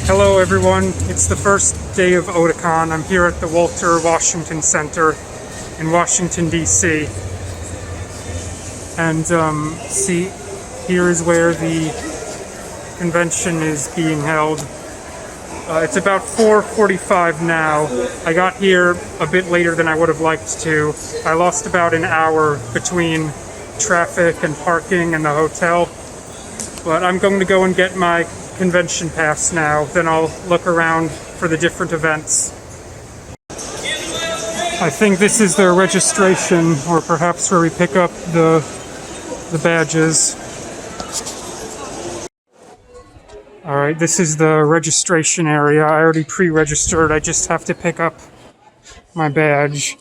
Hello everyone, it's the first day of Otakon. I'm here at the Walter Washington Center in Washington, D.C. And see, here is where the convention is being held. It's about 4:45 now. I got here a bit later than I would have liked to. I lost about an hour between traffic and parking and the hotel. But I'm going to go and get my convention pass now, then I'll look around for the different events. I think this is their registration, or perhaps where we pick up the badges. Alright, this is the registration area. I already pre-registered, I just have to pick up my badge.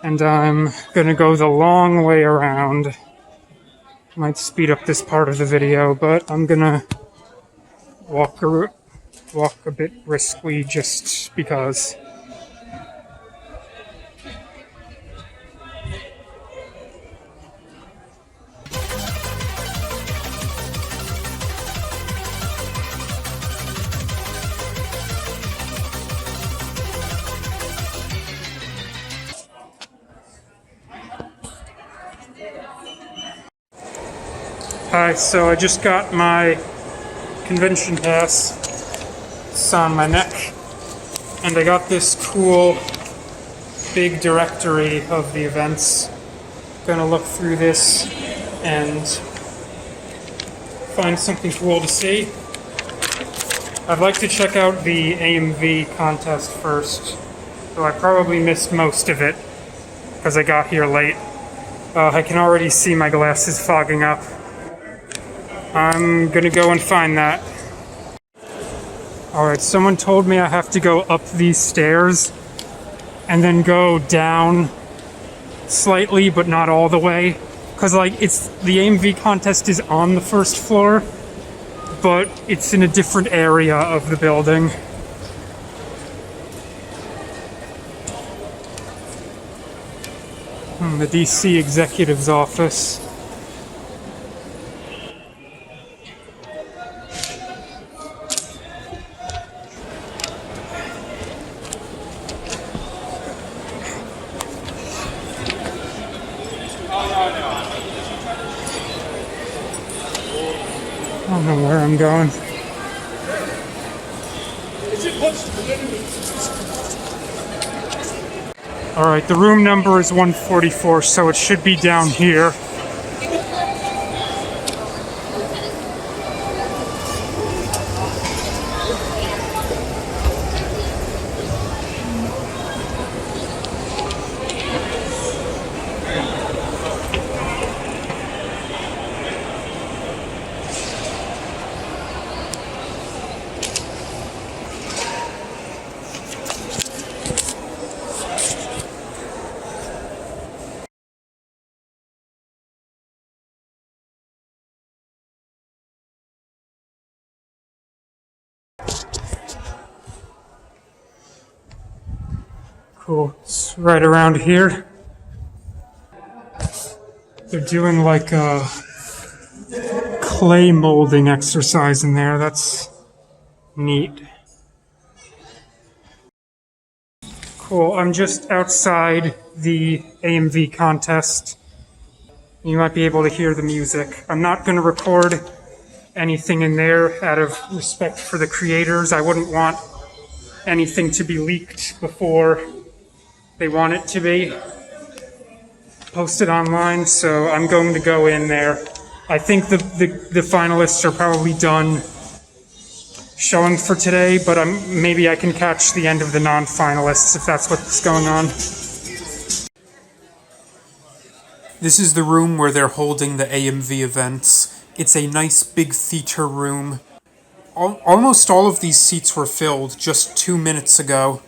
And I'm gonna go the long way around. Might speed up this part of the video, but I'm gonna walk a bit briskly just because. Hi, so I just got my convention pass. It's on my neck, and I got this cool big directory of the events. Gonna look through this and find something cool to see. I'd like to check out the AMV contest first, though I probably missed most of it because I got here late. I can already see my glasses fogging up. I'm gonna go and find that. Alright, someone told me I have to go up these stairs and then go down slightly, but not all the way. Because, like, the AMV contest is on the first floor, but it's in a different area of the building. The DC Executive's office. I don't know where I'm going. Alright, the room number is 144, so it should be down here. Cool, it's right around here. They're doing like a clay molding exercise in there. That's neat. Cool, I'm just outside the AMV contest. You might be able to hear the music. I'm not going to record anything in there out of respect for the creators. I wouldn't want anything to be leaked before they want it to be posted online, so I'm going to go in there. I think the finalists are probably done showing for today, but maybe I can catch the end of the non-finalists if that's what's going on. This is the room where they're holding the AMV events. It's a nice big theater room. Almost all of these seats were filled just 2 minutes ago.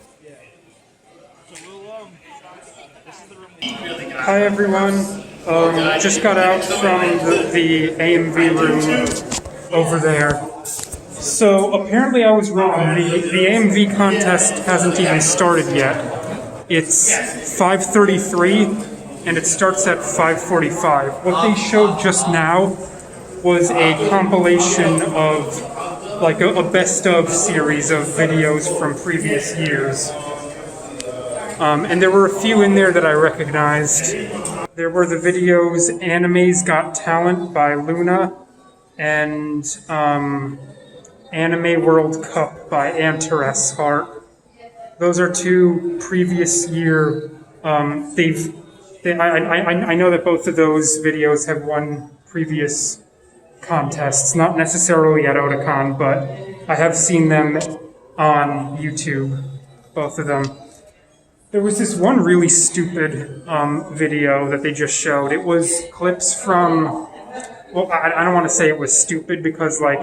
Hi everyone, just got out from the AMV room over there. So apparently I was wrong, the AMV contest hasn't even started yet. It's 5:33 and it starts at 5:45. What they showed just now was a compilation of like a best of series of videos from previous years. And there were a few in there that I recognized. There were the videos Anime's Got Talent by Luna and Anime World Cup by Antares Heart. Those are two previous year. I know that both of those videos have won previous contests, not necessarily at Otakon, but I have seen them on YouTube, both of them. There was this one really stupid video that they just showed. It was clips from, well, I don't want to say it was stupid because like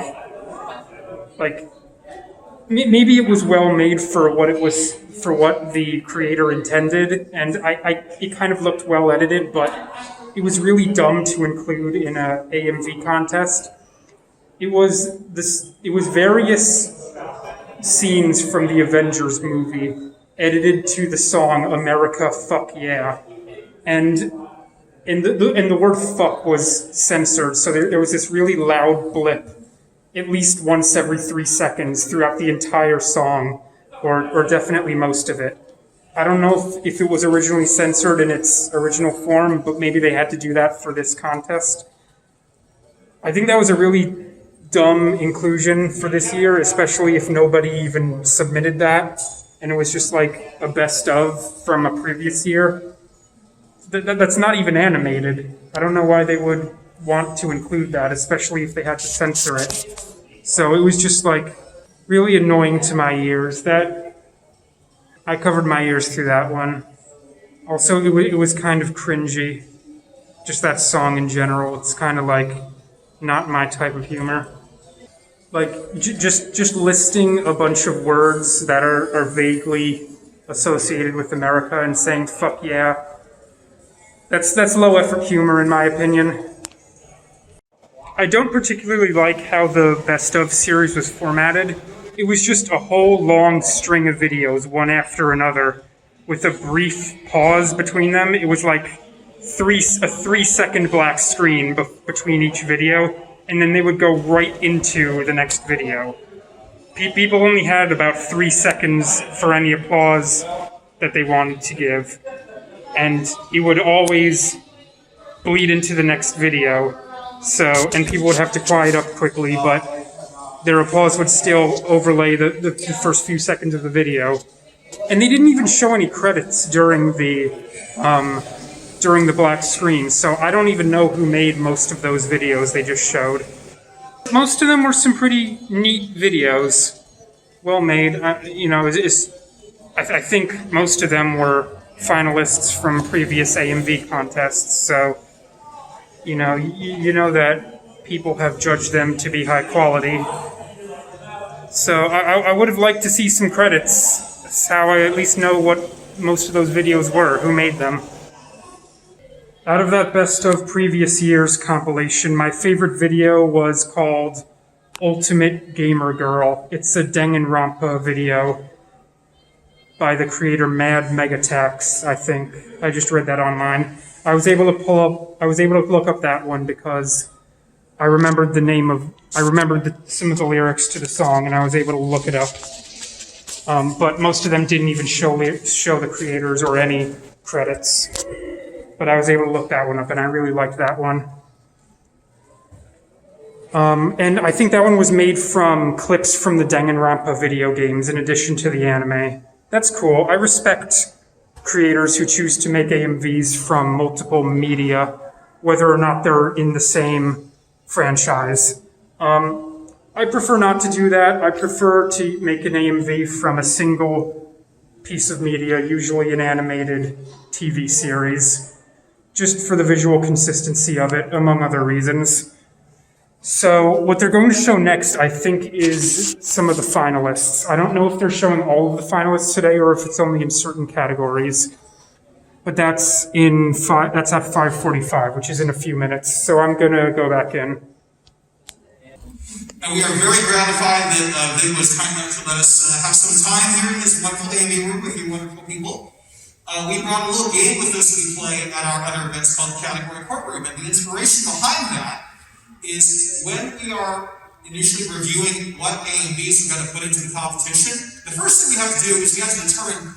maybe it was well made for what it was, for what the creator intended, and it kind of looked well edited, but it was really dumb to include in a AMV contest. It was various scenes from the Avengers movie edited to the song America Fuck Yeah. And the word fuck was censored, so there was this really loud blip at least once every 3 seconds throughout the entire song, or definitely most of it. I don't know if it was originally censored in its original form, but maybe they had to do that for this contest. I think that was a really dumb inclusion for this year, especially if nobody even submitted that, and it was just like a best of from a previous year. That's not even animated. I don't know why they would want to include that, especially if they had to censor it. So it was just like really annoying to my ears. That I covered my ears through that one. Also, it was kind of cringy. Just that song in general. It's kind of like not my type of humor. Like just listing a bunch of words that are vaguely associated with America and saying fuck yeah. That's low effort humor in my opinion. I don't particularly like how the Best of series was formatted. It was just a whole long string of videos, one after another, with a brief pause between them. It was like a 3-second black screen between each video, and then they would go right into the next video. People only had about 3 seconds for any applause that they wanted to give, and it would always bleed into the next video. So, and people would have to quiet up quickly, but their applause would still overlay the first few seconds of the video. And they didn't even show any credits during the black screen, so I don't even know who made most of those videos they just showed. Most of them were some pretty neat videos, well made. I think most of them were finalists from previous AMV contests, so you know that people have judged them to be high quality. So I would have liked to see some credits. That's how I at least know what most of those videos were, who made them. Out of that best of previous years compilation, my favorite video was called Ultimate Gamer Girl. It's a Danganronpa video by the creator Mad Megatax, I think. I just read that online. I was able to look up that one because I remembered some of the lyrics to the song, and I was able to look it up. But most of them didn't even show the creators or any credits. But I was able to look that one up, and I really liked that one. And I think that one was made from clips from the Danganronpa video games in addition to the anime. That's cool. I respect creators who choose to make AMVs from multiple media, whether or not they're in the same franchise. I prefer not to do that. I prefer to make an AMV from a single piece of media, usually an animated TV series, just for the visual consistency of it, among other reasons. So what they're going to show next, I think, is some of the finalists. I don't know if they're showing all of the finalists today or if it's only in certain categories. But that's at 5:45, which is in a few minutes. So I'm going to go back in. And we are very gratified that Vig was kind enough to let us have some time here in this wonderful AMV room with you wonderful people. We brought a little game with us we play at our other events called Category Courtroom. And the inspiration behind that is when we are initially reviewing what A&Bs we're going to put into the competition, the first thing we have to do is we have to determine,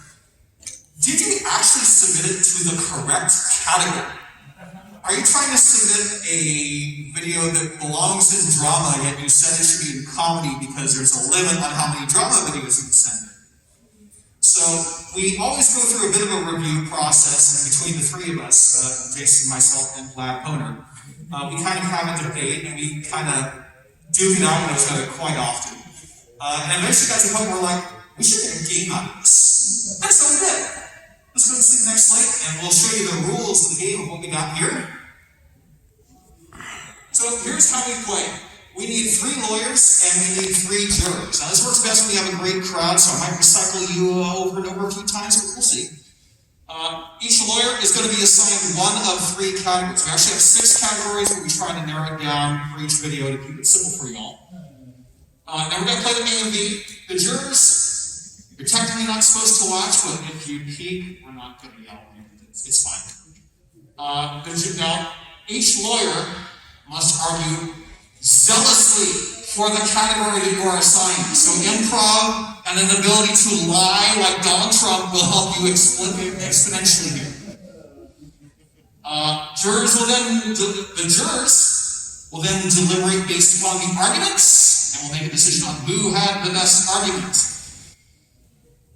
did you actually submit it to the correct category? Are you trying to submit a video that belongs in drama, yet you said it should be in comedy because there's a limit on how many drama videos you can send? So we always go through a bit of a review process, and between the three of us, Jason, myself, and Vlad Poner, we kind of have a debate, and we kind of duke it out with each other quite often. And eventually got to the point where we're like, we should make a game out of this. And so we did. Let's go see the next slide, and we'll show you the rules of the game of what we got here. So here's how we play. We need 3 lawyers, and we need 3 jurors. Now this works best when you have a great crowd, so I might recycle you over and over a few times, but we'll see. Each lawyer is going to be assigned 1 of 3 categories. We actually have 6 categories, but we try to narrow it down for each video to keep it simple for you all. Now we're going to play the A and B. The jurors, you're technically not supposed to watch, but if you peek, we're not going to yell. It's fine. Now, each lawyer must argue zealously for the category that you are assigned. So improv and an ability to lie like Donald Trump will help you exponentially here. The jurors will then deliberate based upon the arguments, and will make a decision on who had the best argument.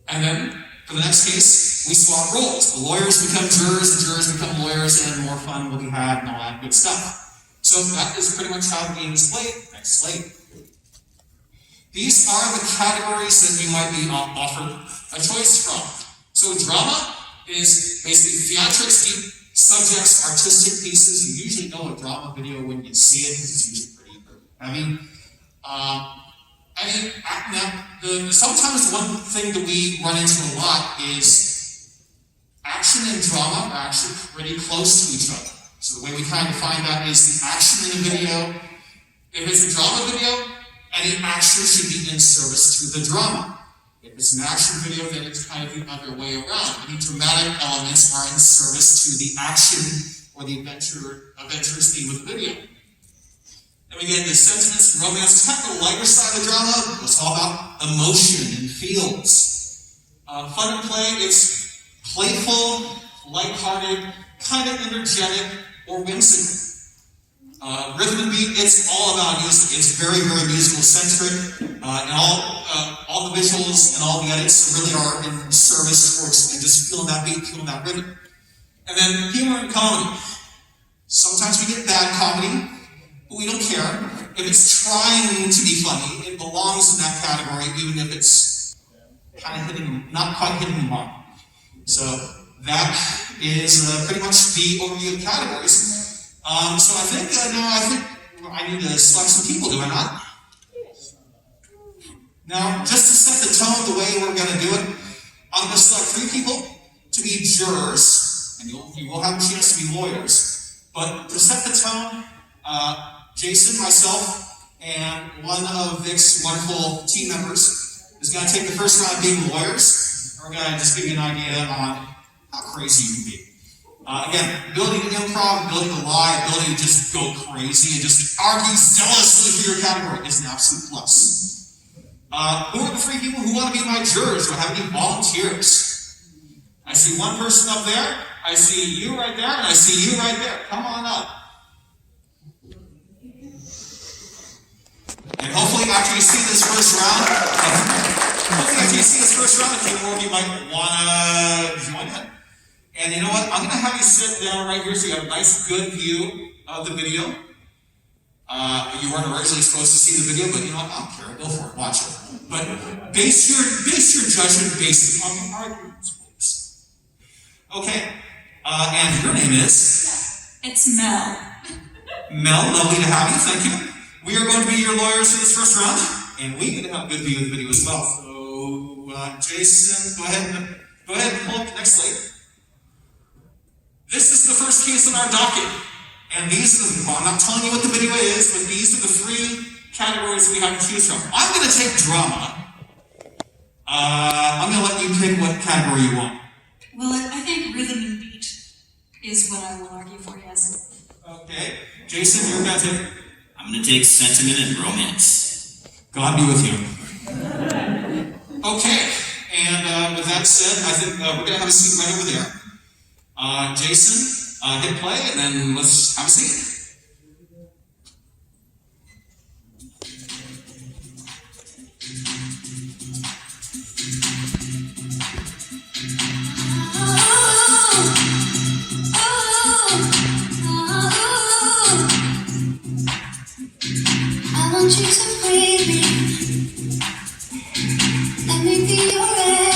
And then, for the next case, we swap roles. The lawyers become jurors, the jurors become lawyers, and more fun will be had and all that good stuff. So that is pretty much how the game is played. Next slide. These are the categories that you might be offered a choice from. So drama is basically theatrics, deep subjects, artistic pieces. You usually know a drama video when you see it, because it's usually pretty heavy. Sometimes one thing that we run into a lot is action and drama are actually pretty close to each other. So the way we kind of find that is the action in a video. If it's a drama video, any action should be in service to the drama. If it's an action video, then it's kind of the other way around. Any dramatic elements are in service to the action or the adventurous theme of the video. And we get the sentiments, romance, kind of the lighter side of the drama. It's all about emotion and feels. Fun and play, it's playful, lighthearted, kind of energetic, or whimsical. Rhythm and beat, it's all about music. It's very, very musical centric. And all the visuals and all the edits really are in service towards and just feeling that beat, feeling that rhythm. And then humor and comedy. Sometimes we get bad comedy, but we don't care. If it's trying to be funny, it belongs in that category, even if it's kind of not quite hitting the mark. So that is pretty much the overview of categories. So I think I need to select some people, do I not? Now, just to set the tone the way we're going to do it, I'm going to select 3 people to be jurors, and you will have a chance to be lawyers. But to set the tone, Jason, myself, and one of Vic's wonderful team members is going to take the first round of being lawyers. We're going to just give you an idea on how crazy you can be. Again, ability to improv, ability to lie, ability to just go crazy and just argue zealously for your category is an absolute plus. Who are the 3 people who want to be my jurors? Do I have any volunteers? I see one person up there, I see you right there, and I see you right there. Come on up. And hopefully after you see this first round, a few more of you might want to join in. And you know what? I'm going to have you sit down right here so you have a nice, good view of the video. You weren't originally supposed to see the video, but you know what? I don't care. Go for it. Watch it. But base your judgment based upon the arguments, please. Okay. And your name is? It's Mel. Mel, lovely to have you. Thank you. We are going to be your lawyers for this first round, and we need to have a good view of the video as well. So, Jason, go ahead and pull up the next slide. This is the first case on our docket, and I'm not telling you what the video is, but these are the 3 categories we have to choose from. I'm going to take drama. I'm going to let you pick what category you want. Well, I think rhythm and beat is what I will argue for, yes. Okay. Jason, you're going to take... I'm going to take sentiment and romance. God be with you. Okay, and with that said, I think we're going to have a seat right over there. Jason, hit play, and then let's have a seat. I want you to breathe me. Let me be your air.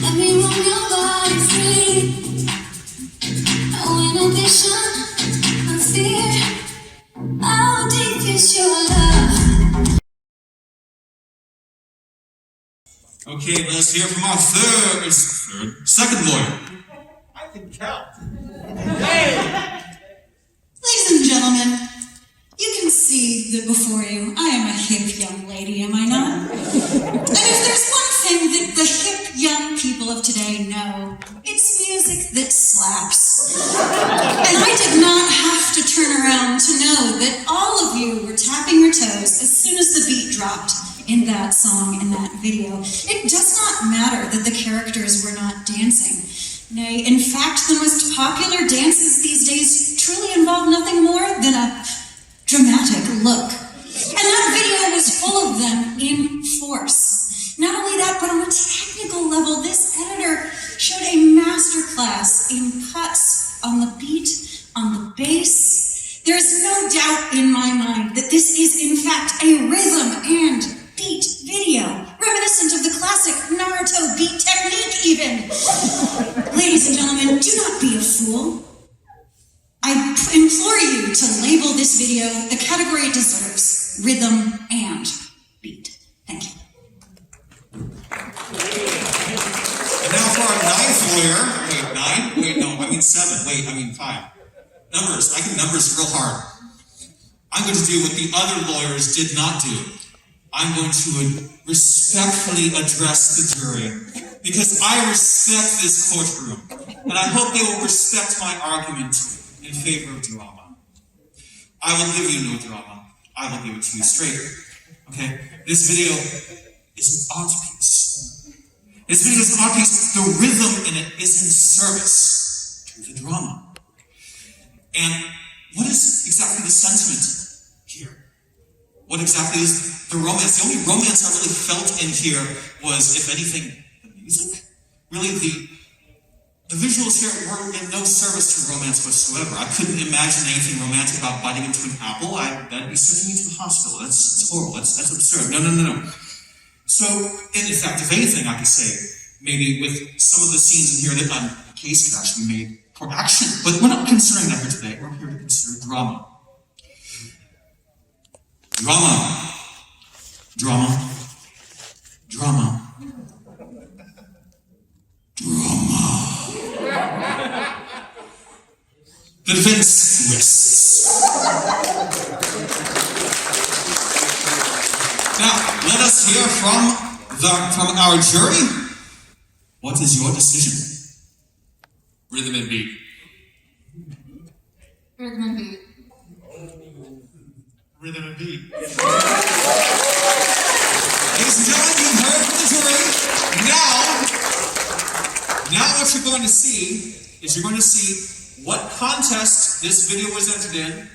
Let me roam your body free. No inhibition, no fear. How deep is your love? Okay, let's hear from our second lawyer. I can count. Ladies and gentlemen, you can see that before you, I am a hip young lady, am I not? And if there's one thing that the hip young people of today know, it's music that slaps. And I did not have to turn around to know that all of you were tapping your toes as soon as the beat dropped in that song, in that video. It does not matter that the characters were not dancing. Nay, in fact, the most popular dances these days truly involve nothing more than a dramatic look. And that video was full of them in force. Not only that, but on a technical level, this editor showed a masterclass in cuts on the beat, on the bass. There is no doubt in my mind that this is in fact a rhythm and beat video, reminiscent of the classic Naruto beat technique even. Ladies and gentlemen, do not be a fool. I implore you to label this video the category it deserves, rhythm and beat. Thank you. And now for our ninth lawyer. Wait, 9? Wait, no, I mean 7. Wait, I mean 5. Numbers. I can numbers real hard. I'm going to do what the other lawyers did not do. I'm going to respectfully address the jury because I respect this courtroom, and I hope they will respect my argument in favor of drama. I will give you no drama. I will give it to you straight. Okay? This video is an art piece. This video is an art piece. The rhythm in it is in service to the drama. And what is exactly the sentiment here? What exactly is the romance? The only romance I really felt in here was, if anything, the music. Really, the visuals here were in no service to romance whatsoever. I couldn't imagine anything romantic about biting into an apple. That'd be sending me to the hospital. That's horrible. That's absurd. No. So, in fact, if anything, I could say, maybe with some of the scenes in here that on Case Cash we made for action. But we're not considering that here today. We're here to consider drama. Drama. Drama. Drama. Drama. The defense lists. Now, let us hear from our jury. What is your decision? Rhythm and beat. Rhythm and beat. Rhythm and beat. Ladies and gentlemen, you've heard from the jury. Now what you're going to see is you're going to see what contest this video was entered in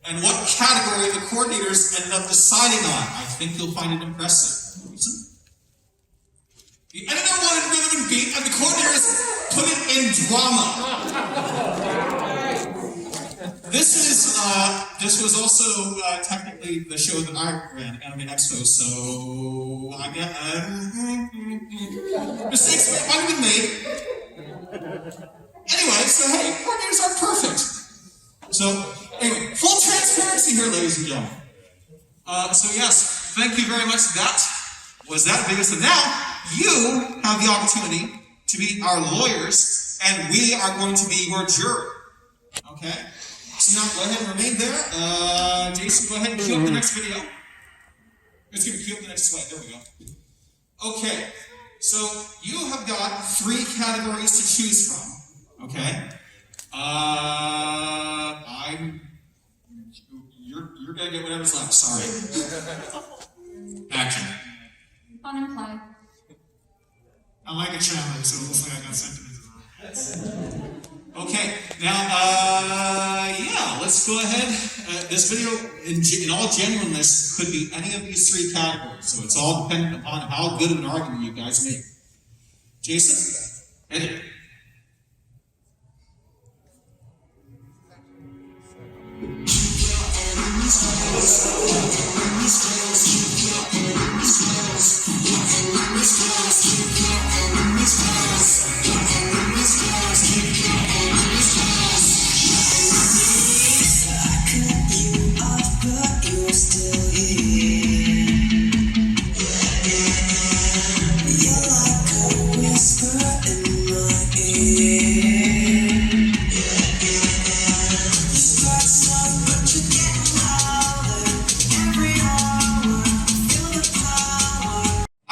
and what category the coordinators ended up deciding on. I think you'll find it impressive. Listen. The editor wanted rhythm and beat, and the coordinators put it in drama. This was also technically the show that I ran, Anime Expo, so I get mistakes might have been made. Anyway, so hey, coordinators are perfect. So anyway, full transparency here, ladies and gentlemen. So yes, thank you very much. That was that video. So now you have the opportunity to be our lawyers, and we are going to be your jury. Okay? So now go ahead and remain there. Jason, go ahead and cue up the next video. It's going to cue up the next slide. There we go. Okay. So you have got 3 categories to choose from. Okay? You're gotta get whatever's left, sorry. Action. Fun and play. I like a challenge, so it looks like I got sentiments in mind. Okay, now, yeah, let's go ahead. This video, in all genuineness, could be any of these three categories, so it's all dependent upon how good of an argument you guys make. Jason, edit.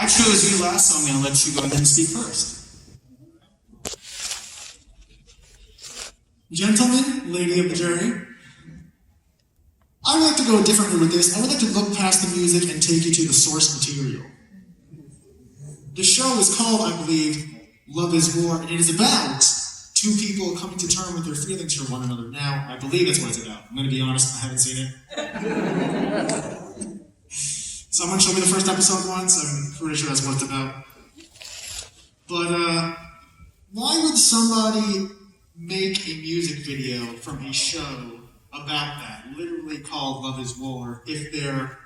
I chose you last, so I'm going to let you go ahead and speak first. Gentlemen, lady of the jury, I would like to go differently with this. I would like to look past the music and take you to the source material. The show is called, I believe, Love is War, and it is about two people coming to terms with their feelings for one another. Now, I believe that's what it's about. I'm going to be honest, I haven't seen it. Someone showed me the first episode once, I'm pretty sure that's what it's about. But, why would somebody make a music video from a show about that, literally called Love is War, if their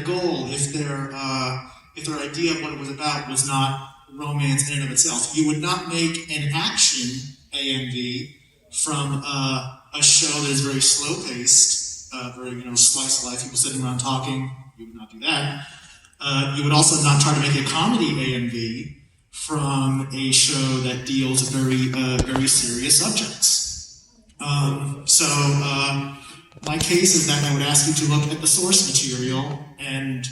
goal, if their idea of what it was about was not romance in and of itself? You would not make an action AMV from a show that is very slow-paced, very, slice of life, people sitting around talking. You would not do that. You would also not try to make a comedy AMV from a show that deals with very serious subjects. My case is that I would ask you to look at the source material, and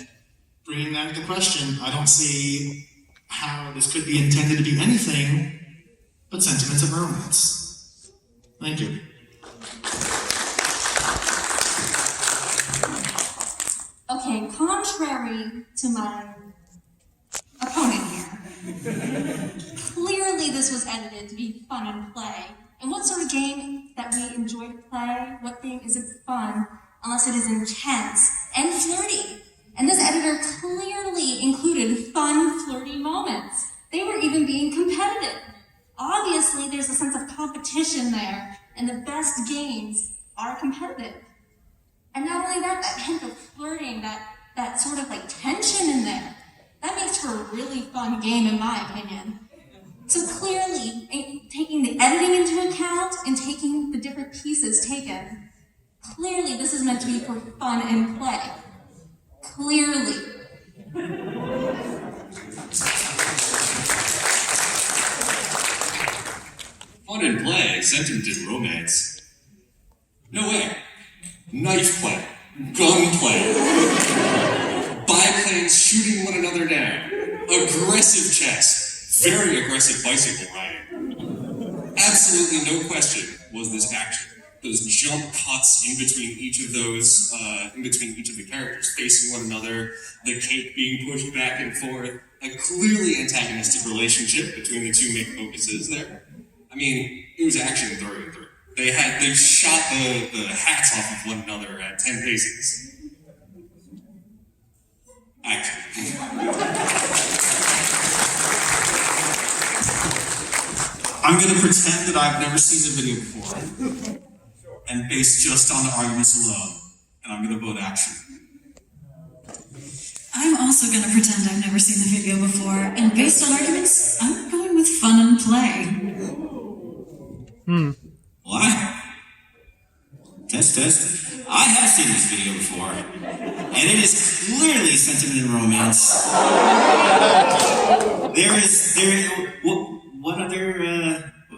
bringing that into question, I don't see how this could be intended to be anything but sentiments of romance. Thank you. Okay, contrary to my opponent here, clearly this was edited to be fun and play. And what sort of game that we enjoy to play, what game isn't fun unless it is intense and flirty? And this editor clearly included fun, flirty moments. They were even being competitive. Obviously, there's a sense of competition there, and the best games are competitive. And not only that, that hint of flirting, that sort of tension in there, that makes for a really fun game in my opinion. So clearly, taking the editing into account and taking the different pieces taken, clearly this is meant to be for fun and play. Clearly. Fun and play, sentiment and romance. No way. Knife play, gun play, biplanes shooting one another down, aggressive chess, very aggressive bicycle riding. Absolutely no question was this action. Those jump cuts in between each of those, in between each of the characters facing one another, the cake being pushed back and forth, a clearly antagonistic relationship between the two main focuses there. I mean, it was action through and through. They shot the hats off of one another at 10 paces. Action. I'm going to pretend that I've never seen the video before, and based just on the arguments alone, and I'm going to vote action. I'm also going to pretend I've never seen the video before, and based on arguments, I'm going with fun and play. What? Test. I have seen this video before, and it is clearly sentiment and romance.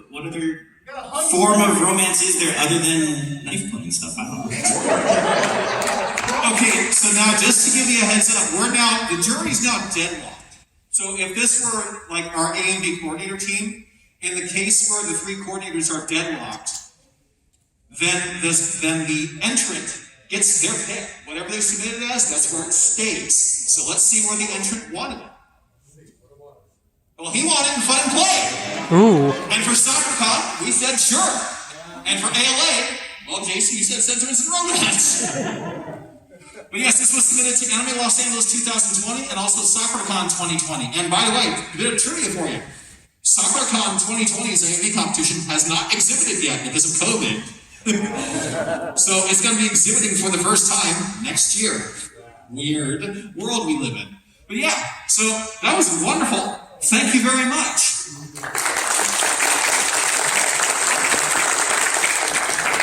What other form of romance is there other than knife playing stuff? I don't know. Okay, so now just to give you a heads up, the jury's now deadlocked. So if this were like our A and B coordinator team, in the case where the three coordinators are deadlocked, then the entrant gets their pick. Whatever they submitted it as, that's where it stays. So let's see where the entrant wanted it. Well, he wanted it in Fun and Play. Ooh. And for sakura-con, we said sure. And for ALA, well, Jason, you said sentiments and romance. But yes, this was submitted to Anime Los Angeles 2020 and also sakura-con 2020. And by the way, a bit of trivia for you. sakura-con 2020's AMV competition has not exhibited yet because of COVID. So it's going to be exhibiting for the first time next year. Weird world we live in. But yeah, so that was wonderful. Thank you very much.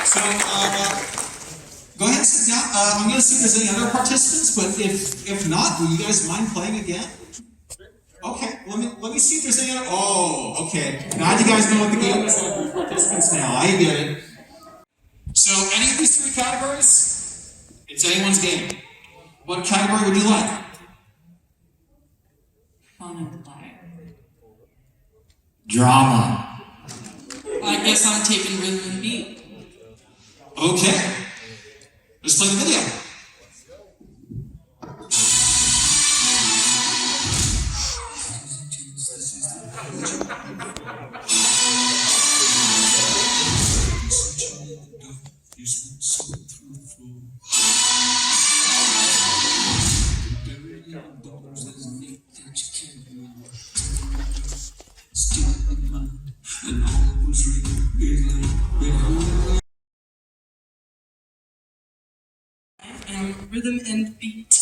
So, go ahead and sit down. I'm going to see if there's any other participants, but if not, will you guys mind playing again? Okay, let me see if there's any other. Oh, okay. Now you guys know what the game is like with participants now. I get it. So, any of these 3 categories, it's anyone's game. What category would you like? Fun and play. Drama. I guess I'm taking rhythm and beat. Okay. Let's play the video. And rhythm and beat.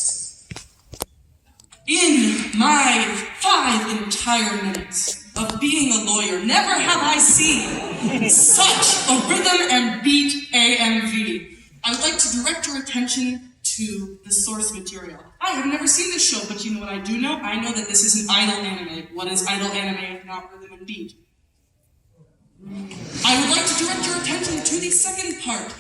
In my 5 entire minutes of being a lawyer, never have I seen such a rhythm and beat AMV. I would like to direct your attention to the source material. I have never seen this show, but you know what I do know? I know that this is an idol anime. What is idol anime if not rhythm and beat? I would like to direct your attention to the second part.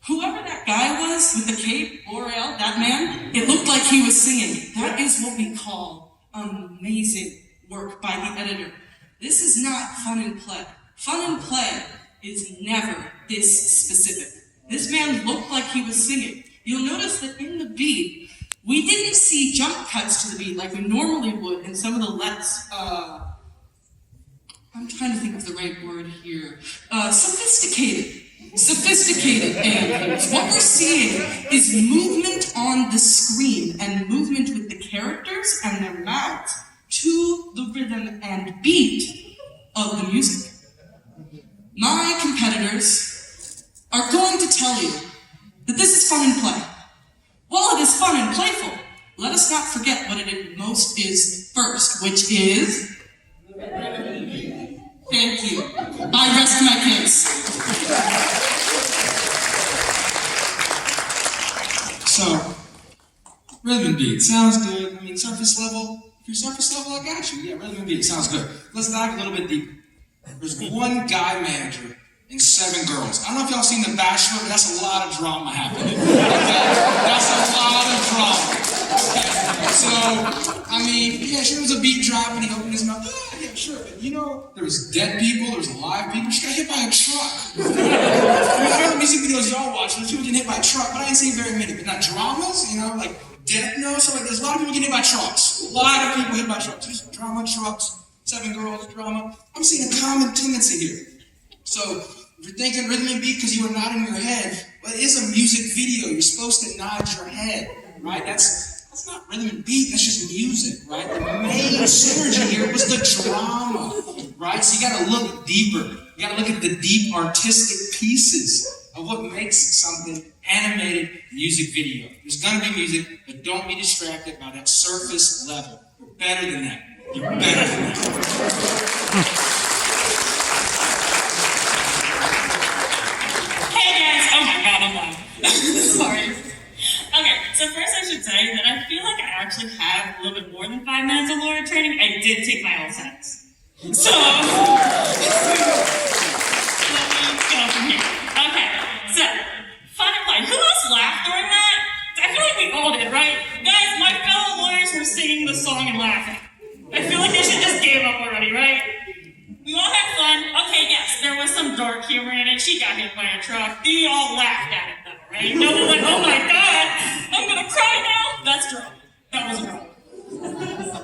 Whoever that guy was with the cape, L'Oreal, that man, it looked like he was singing. That is what we call amazing work by the editor. This is not fun and play. Fun and play is never this specific. This man looked like he was singing. You'll notice that in the beat, we didn't see jump cuts to the beat like we normally would in some of the I'm trying to think of the right word here. Sophisticated AMVs. What we're seeing is movement on the screen and movement with the characters and their mouths to the rhythm and beat of the music. My competitors are going to tell you that this is fun and play. While it is fun and playful, let us not forget what it most is first, which is... Thank you. I rest my case. So, rhythm and beat sounds good. I mean, surface level. If you're surface level, I got you. Yeah, rhythm and beat sounds good. Let's dive a little bit deeper. There's one guy manager and 7 girls. I don't know if y'all seen The Bachelor, but that's a lot of drama happening. That's a lot of drama. So, I mean, yeah, sure, there was a beat drop and he opened his mouth. Oh, yeah, sure. But, you know, there was dead people, there was alive people. She got hit by a truck. I mean, all the music videos y'all watch, there's people getting hit by a truck, but I ain't seen very many. But not dramas, you know, like death notes. So, like, there's a lot of people getting hit by trucks. A lot of people hit by trucks. There's drama, trucks, 7 girls, drama. I'm seeing a common tendency here. So, if you're thinking rhythm and beat because you were nodding your head, well, it is a music video. You're supposed to nod your head, right? That's not rhythm and beat, that's just music, right? The main synergy here was the drama, right? So you gotta look deeper. You gotta look at the deep artistic pieces of what makes something animated music video. There's gonna be music, but don't be distracted by that surface level. You're better than that. You're better than that. Hey guys! Oh my god, I'm live. Sorry. Okay, so first I should say that I feel like I actually have a little bit more than 5 minutes of lawyer training. I did take my LSATs. So, let me go from here. Okay, so, fun and play. Who else laughed during that? I feel like we all did, right? Guys, my fellow lawyers were singing the song and laughing. I feel like they should just give up already, right? We all had fun. Okay, there was some dark humor in it. She got hit by a truck. We all laughed at it though, right? No one went, oh my That was wrong.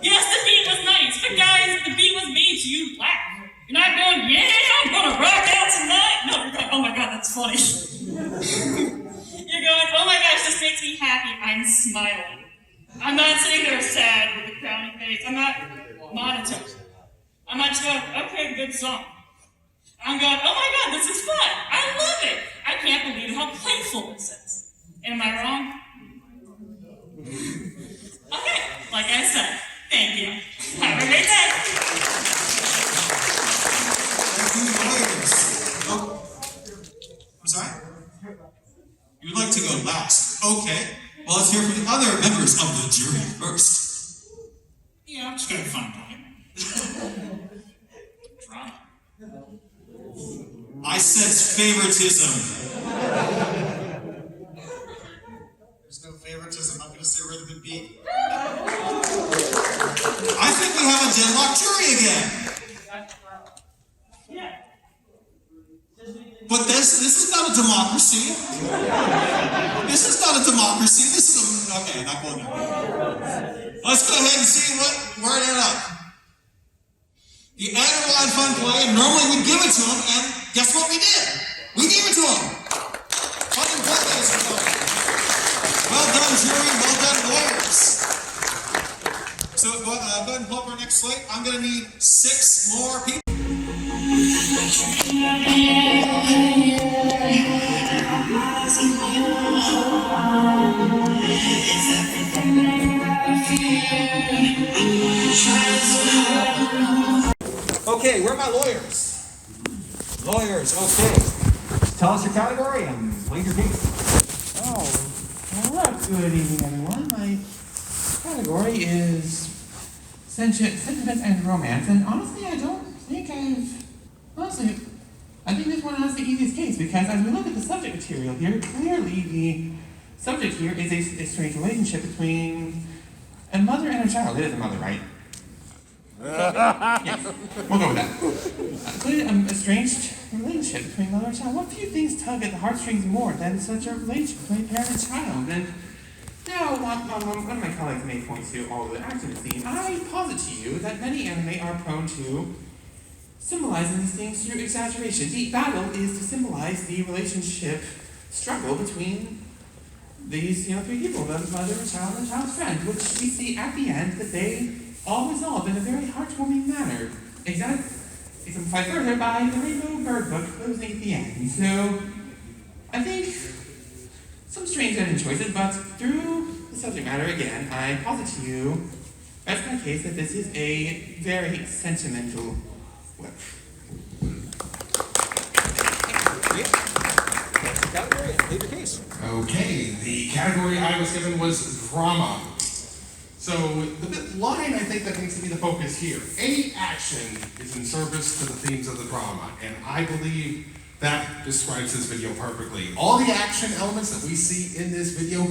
Yes, the beat was nice, but guys, the beat was made to you laugh. You're not going, yeah, I'm gonna rock out tonight. No, you're going, oh my god, that's funny. You're going, oh my gosh, this makes me happy. I'm smiling. I'm not sitting there sad with a frowny face. I'm not monotone. I'm not just going, okay, good song. I'm going, oh my god, this is fun. I love it. I can't believe how playful this is. Am I wrong? Okay, like I said, thank you. Have a great day. Thank you, lawyers. Oh, I'm sorry? You would like to go last. Okay. Well, let's hear from the other members of the jury first. Yeah, I'm just gonna have fun playing. Drama. I sense favoritism. There's no favoritism. I'm going to say rhythm and beat. I think we have a deadlocked jury again. But this is not a democracy. This is not a democracy. This is a... Okay, not going there. Let's go ahead and see where it ended up. The animal had fun playing. Normally we'd give it to him, and guess what we did? We gave it to him. Fun and play, ladies and gentlemen. Well done, jury. Well done, lawyers. So go ahead and pull up our next slate. I'm going to need 6 more people. Okay, where are my lawyers? Lawyers, okay. Tell us your category and plead your case. Well, good evening, everyone. My category is sentiment and romance, and honestly, I think this one has the easiest case, because as we look at the subject material here, clearly the subject here is a strange relationship between a mother and a child. It is a mother, right? Yes, we'll go with that. Clearly, a strange relationship between mother and child. What few things tug at the heartstrings more than such a relationship between parent and child? And now, one of my colleagues may point to all the action scenes. I posit to you that many anime are prone to symbolizing these things through exaggeration. The battle is to symbolize the relationship struggle between these, 3 people, the mother, a child, and a child's friend, which we see at the end that they all resolve in a very heartwarming manner. Exemplified further by the Rainbow Bird book closing at the end. So, I think some strange ending choices, but through the subject matter again, I posit to you, that's my case, that this is a very sentimental work. Category and plead your case. Okay, the category I was given was drama. So the line I think that needs to be the focus here. Any action is in service to the themes of the drama, and I believe that describes this video perfectly. All the action elements that we see in this video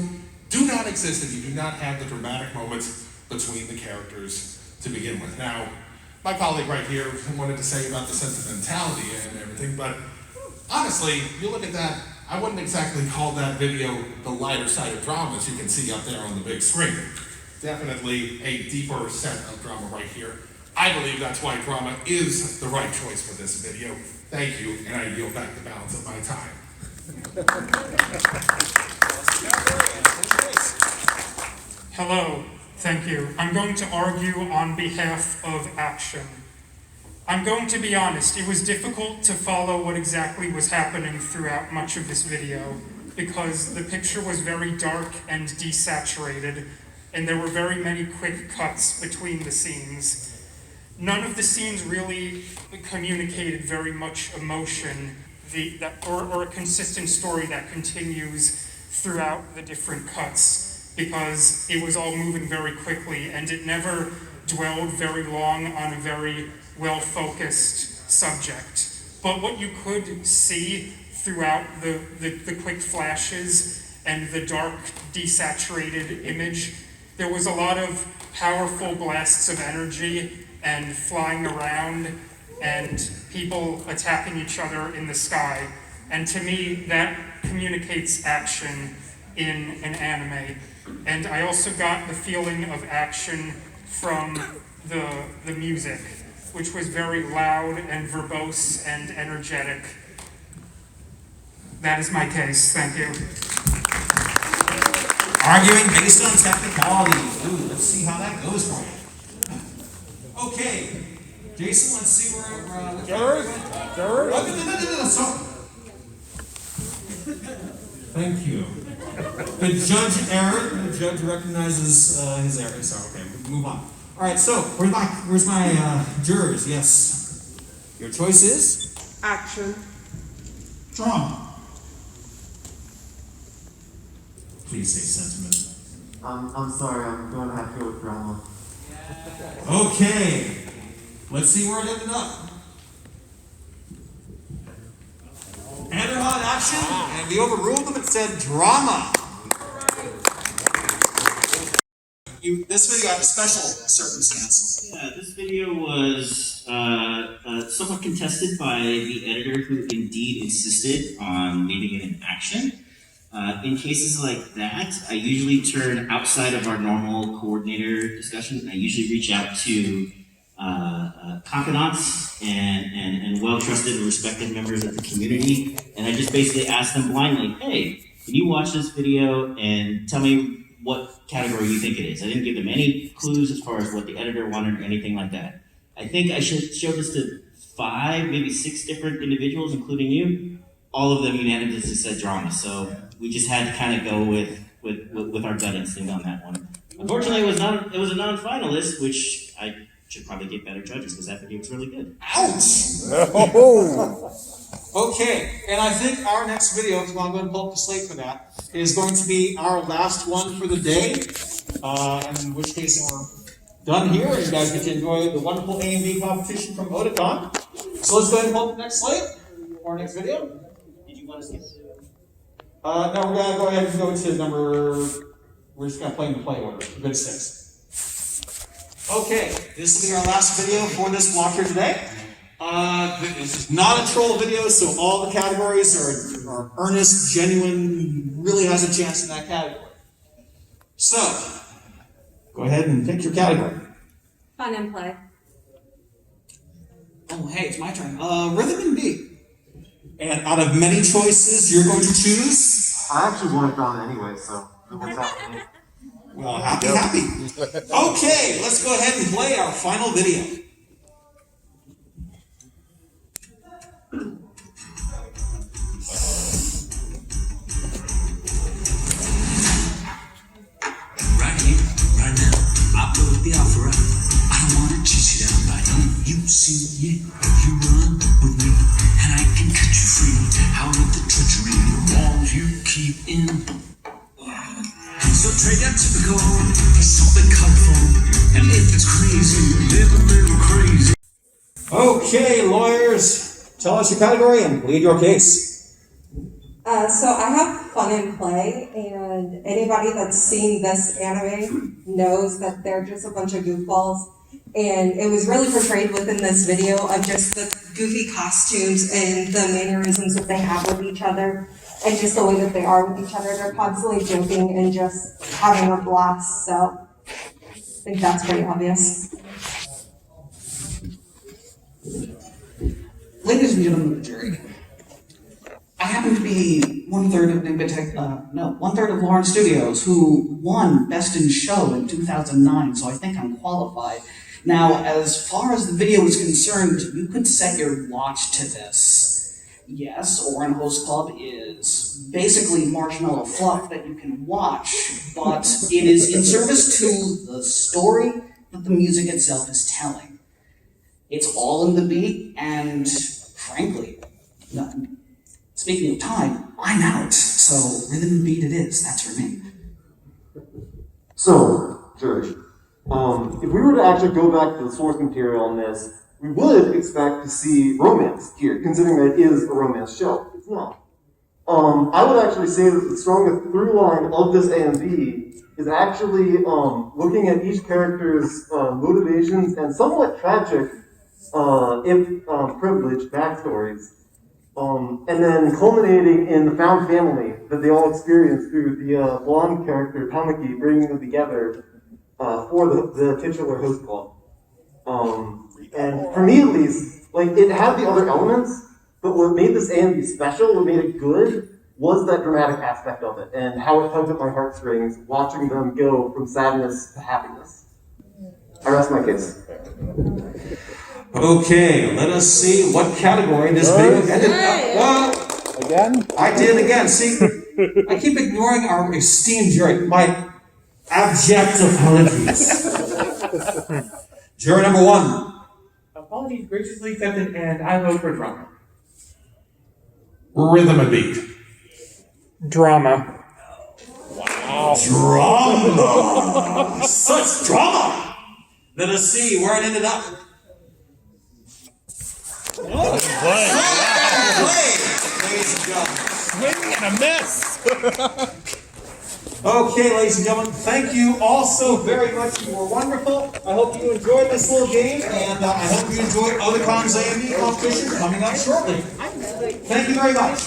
do not exist if you do not have the dramatic moments between the characters to begin with. Now, my colleague right here wanted to say about the sentimentality and everything, but honestly, you look at that, I wouldn't exactly call that video the lighter side of drama as you can see up there on the big screen. Definitely a deeper set of drama right here. I believe that's why drama is the right choice for this video. Thank you, and I yield back the balance of my time. Hello, thank you. I'm going to argue on behalf of action. I'm going to be honest, it was difficult to follow what exactly was happening throughout much of this video because the picture was very dark and desaturated, and there were very many quick cuts between the scenes. None of the scenes really communicated very much emotion or a consistent story that continues throughout the different cuts because it was all moving very quickly and it never dwelled very long on a very well-focused subject. But what you could see throughout the quick flashes and the dark, desaturated image, there was a lot of powerful blasts of energy and flying around and people attacking each other in the sky. And to me, that communicates action in an anime. And I also got the feeling of action from the music, which was very loud and verbose and energetic. That is my case. Thank you. Arguing based on technicality. Ooh, let's see how that goes for you. Okay, Jason, let's see where. Jurors? Jurors? No, so. Thank you. The judge erred. The judge recognizes his error. So, okay, move on. All right, so where's my jurors? Yes. Your choice is? Action. Drama. Please say sentiment. I'm sorry, I'm going to have to go with drama. Okay. Let's see where it ended up. Andrew on action, and we overruled them and said drama. This video had a special circumstance. Yeah, this video was somewhat contested by the editor who indeed insisted on leaving it in action. In cases like that, I usually turn outside of our normal coordinator discussion. I usually reach out to confidants and well-trusted and respected members of the community, and I just basically ask them blindly, hey, can you watch this video and tell me what category you think it is? I didn't give them any clues as far as what the editor wanted or anything like that. I think I should show this to 5, maybe 6 different individuals, including you. All of them unanimously said drama, so we just had to kind of go with our gut instinct on that one. Unfortunately, it was a non-finalist, which I should probably get better judges because that video was really good. Ouch! Okay, and I think our next video, because I'm going to pull up the slate for that, is going to be our last one for the day. In which case we're done here, and you guys get to enjoy the wonderful A&B competition from Otakon. So let's go ahead and pull up the next slate for our next video. Did you want to see it? No, we're going to go ahead and go to number. We're just going to play in the play order. We're good 6. Okay, this will be our last video for this block here today. This is not a troll video, so all the categories are earnest, genuine, really has a chance in that category. So, go ahead and pick your category. Fun and play. Oh, hey, it's my turn. Rhythm and beat. And out of many choices, you're going to choose? I actually wanted drama anyway, so it works out for me. Well, happy. Okay, let's go ahead and play our final video. Right here, right now, I put the offer out. I don't wanna chase you down by you see it, you run with me, and I can cut you free. Out of the treachery, the walls you keep in. So trade that typical for something colorful, and if it's crazy, live a little crazy. Okay, lawyers, tell us your category and plead your case. So I have fun and play, and anybody that's seen this anime knows that they're just a bunch of goofballs. And it was really portrayed within this video of just the goofy costumes and the mannerisms that they have with each other, and just the way that they are with each other. They're constantly joking and just having a blast, so I think that's pretty obvious. Ladies and gentlemen of the jury, I happen to be one-third of Lawrence Studios, who won Best in Show in 2009, so I think I'm qualified. Now, as far as the video is concerned, you could set your watch to this. Yes, Orin Host Club is basically marshmallow fluff that you can watch, but it is in service to the story that the music itself is telling. It's all in the beat, and frankly, speaking of time, I'm out, so rhythm and beat it is, that's for me. So, George, if we were to actually go back to the source material on this, we would expect to see romance here, considering that it is a romance show. It's not. I would actually say that the strongest through line of this A&B is actually looking at each character's motivations and somewhat tragic, if privileged, backstories, And then culminating in the found family that they all experience through the blonde character Tamaki bringing them together for the titular host club. And for me at least, like it had the other elements, but what made this AMV special, what made it good, was that dramatic aspect of it and how it tugged at my heartstrings, watching them go from sadness to happiness. I rest my case. Okay, let us see what category this video ended up. Again? I did again. See, I keep ignoring our esteemed jury. My abject apologies. Jury number 1. Apologies graciously accepted, and I vote for drama. Rhythm and beat. Drama. Wow. Drama! Such drama! Let us see where it ended up. Oh, Ladies and gentlemen. Swing and a miss! Okay, ladies and gentlemen, thank you all so very much. You were wonderful. I hope you enjoyed this little game, and I hope you enjoyed Otakon's AMV competition coming up shortly. Thank you very much.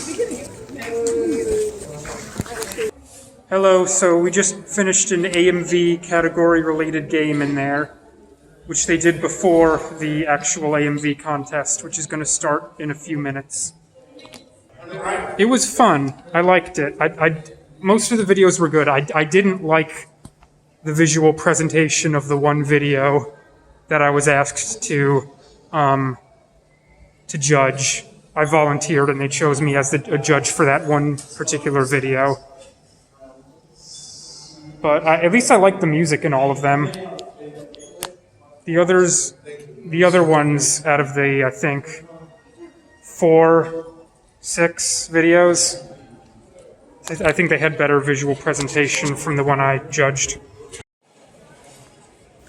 Hello, so we just finished an AMV category-related game in there, which they did before the actual AMV contest, which is going to start in a few minutes. It was fun. I liked it. Most of the videos were good. I didn't like the visual presentation of the one video that I was asked to judge. I volunteered and they chose me as a judge for that one particular video. But at least I liked the music in all of them. The other ones out of the, I think, 4, 6 videos, I think they had better visual presentation from the one I judged.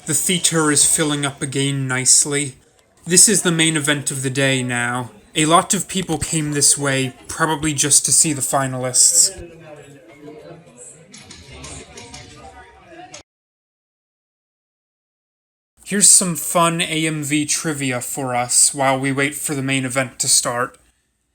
The theater is filling up again nicely. This is the main event of the day now. A lot of people came this way, probably just to see the finalists. Here's some fun AMV trivia for us while we wait for the main event to start.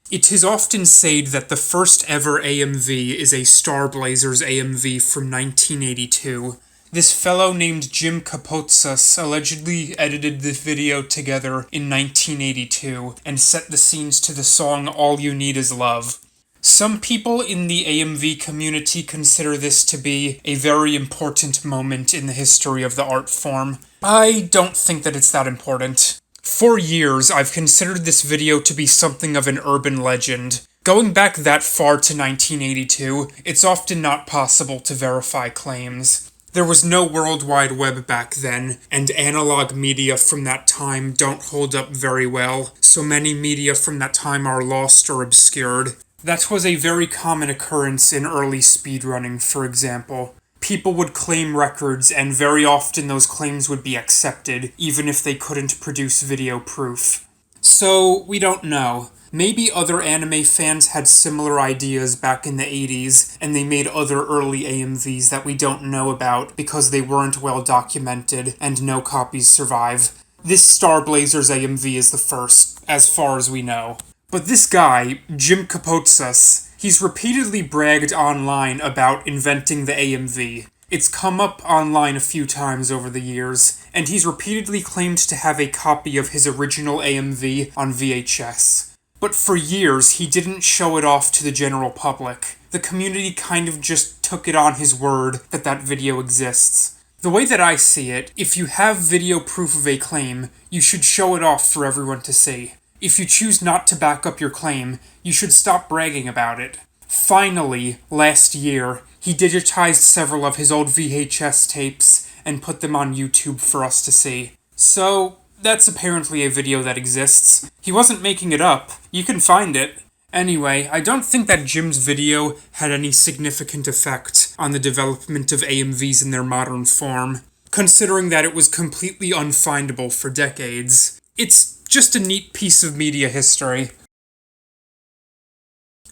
It is often said that the first ever AMV is a Star Blazers AMV from 1982. This fellow named Jim Kapotzas allegedly edited the video together in 1982 and set the scenes to the song All You Need Is Love. Some people in the AMV community consider this to be a very important moment in the history of the art form. I don't think that it's that important. For years, I've considered this video to be something of an urban legend. Going back that far to 1982, it's often not possible to verify claims. There was no World Wide Web back then, and analog media from that time don't hold up very well, so many media from that time are lost or obscured. That was a very common occurrence in early speedrunning, for example. People would claim records, and very often those claims would be accepted, even if they couldn't produce video proof. So, we don't know. Maybe other anime fans had similar ideas back in the 80s, and they made other early AMVs that we don't know about because they weren't well documented, and no copies survive. This Star Blazers AMV is the first, as far as we know. But this guy, Jim Kapotzas, he's repeatedly bragged online about inventing the AMV. It's come up online a few times over the years, and he's repeatedly claimed to have a copy of his original AMV on VHS. But for years, he didn't show it off to the general public. The community kind of just took it on his word that that video exists. The way that I see it, if you have video proof of a claim, you should show it off for everyone to see. If you choose not to back up your claim, you should stop bragging about it. Finally, last year, he digitized several of his old VHS tapes and put them on YouTube for us to see. So, that's apparently a video that exists. He wasn't making it up. You can find it. Anyway, I don't think that Jim's video had any significant effect on the development of AMVs in their modern form, considering that it was completely unfindable for decades. It's just a neat piece of media history.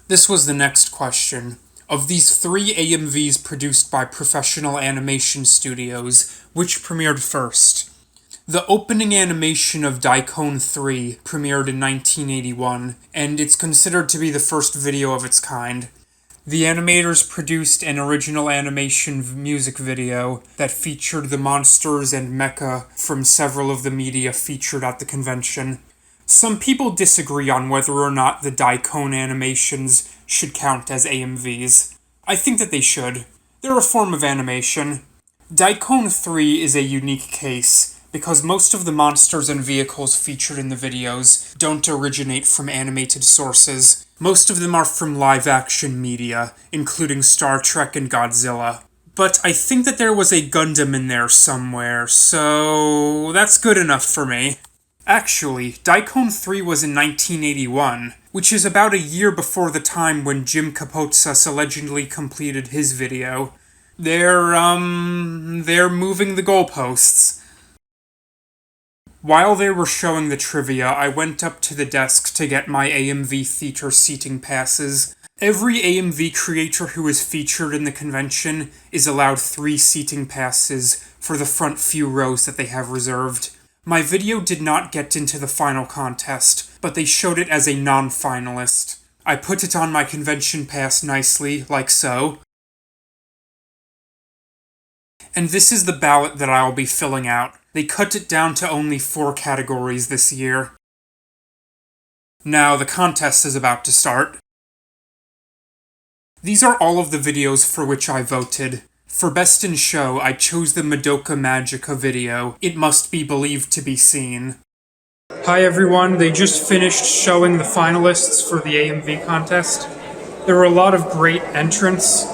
This was the next question. Of these 3 AMVs produced by professional animation studios, which premiered first? The opening animation of Daikon 3 premiered in 1981, and it's considered to be the first video of its kind. The animators produced an original animation music video that featured the monsters and mecha from several of the media featured at the convention. Some people disagree on whether or not the Daikon animations should count as AMVs. I think that they should. They're a form of animation. Daikon 3 is a unique case, because most of the monsters and vehicles featured in the videos don't originate from animated sources. Most of them are from live-action media, including Star Trek and Godzilla. But I think that there was a Gundam in there somewhere, so that's good enough for me. Actually, Daikon 3 was in 1981, which is about a year before the time when Jim Kapotsas allegedly completed his video. They're moving the goalposts. While they were showing the trivia, I went up to the desk to get my AMV theater seating passes. Every AMV creator who is featured in the convention is allowed 3 seating passes for the front few rows that they have reserved. My video did not get into the final contest, but they showed it as a non-finalist. I put it on my convention pass nicely, like so. And this is the ballot that I'll be filling out. They cut it down to only 4 categories this year. Now, the contest is about to start. These are all of the videos for which I voted. For Best in Show, I chose the Madoka Magica video, It Must Be Believed to Be Seen. Hi everyone, they just finished showing the finalists for the AMV contest. There were a lot of great entrants.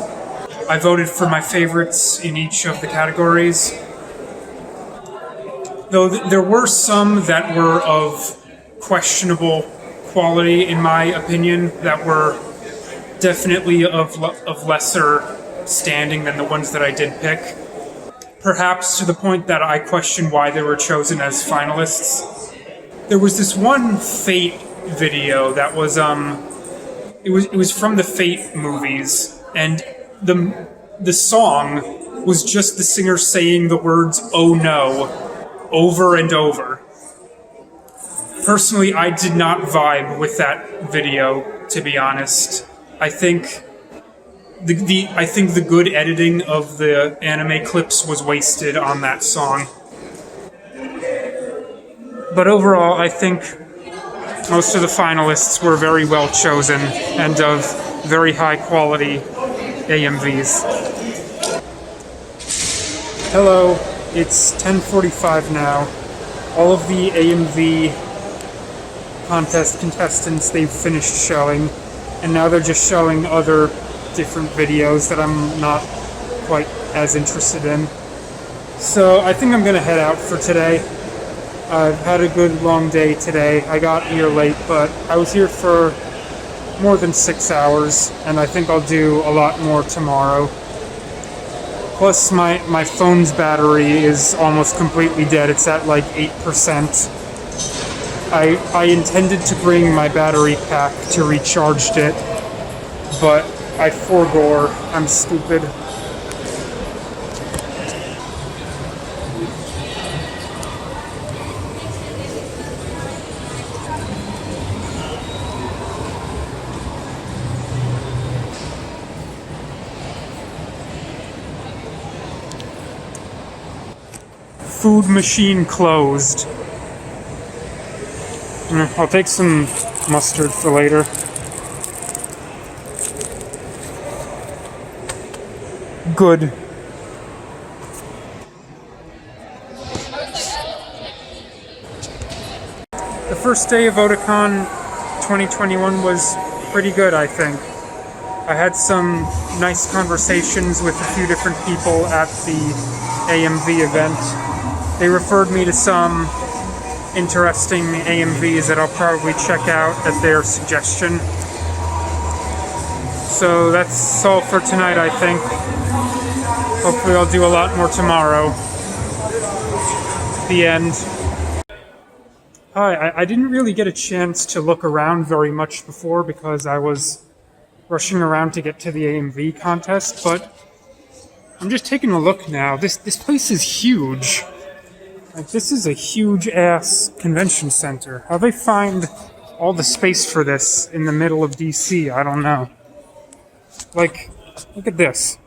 I voted for my favorites in each of the categories. Though there were some that were of questionable quality, in my opinion, that were definitely of lesser standing than the ones that I did pick. Perhaps to the point that I question why they were chosen as finalists. There was this one Fate video that was, it was from the Fate movies, and the song was just the singer saying the words, "Oh no," over and over. Personally, I did not vibe with that video, to be honest. I think the good editing of the anime clips was wasted on that song. But overall, I think most of the finalists were very well chosen and of very high quality AMVs. Hello, it's 10:45 now. All of the AMV contest contestants, they've finished showing, and now they're just showing other different videos that I'm not quite as interested in. So I think I'm gonna head out for today. I've had a good long day today. I got here late, but I was here for more than 6 hours, and I think I'll do a lot more tomorrow. Plus, my phone's battery is almost completely dead. It's at like 8%. I intended to bring my battery pack to recharge it, but I forbore. I'm stupid. Food machine closed. I'll take some mustard for later. Good. The first day of Otakon 2021 was pretty good, I think. I had some nice conversations with a few different people at the AMV event. They referred me to some interesting AMVs that I'll probably check out at their suggestion. So that's all for tonight, I think. Hopefully I'll do a lot more tomorrow. The end. Hi, I didn't really get a chance to look around very much before because I was rushing around to get to the AMV contest, but I'm just taking a look now. This place is huge. Like, this is a huge ass convention center. How they find all the space for this in the middle of DC? I don't know. Like, look at this.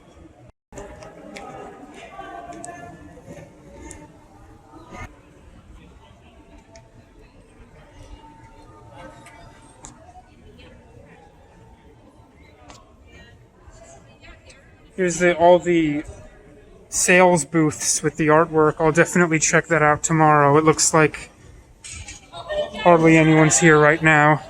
Here's all the sales booths with the artwork. I'll definitely check that out tomorrow. It looks like hardly anyone's here right now.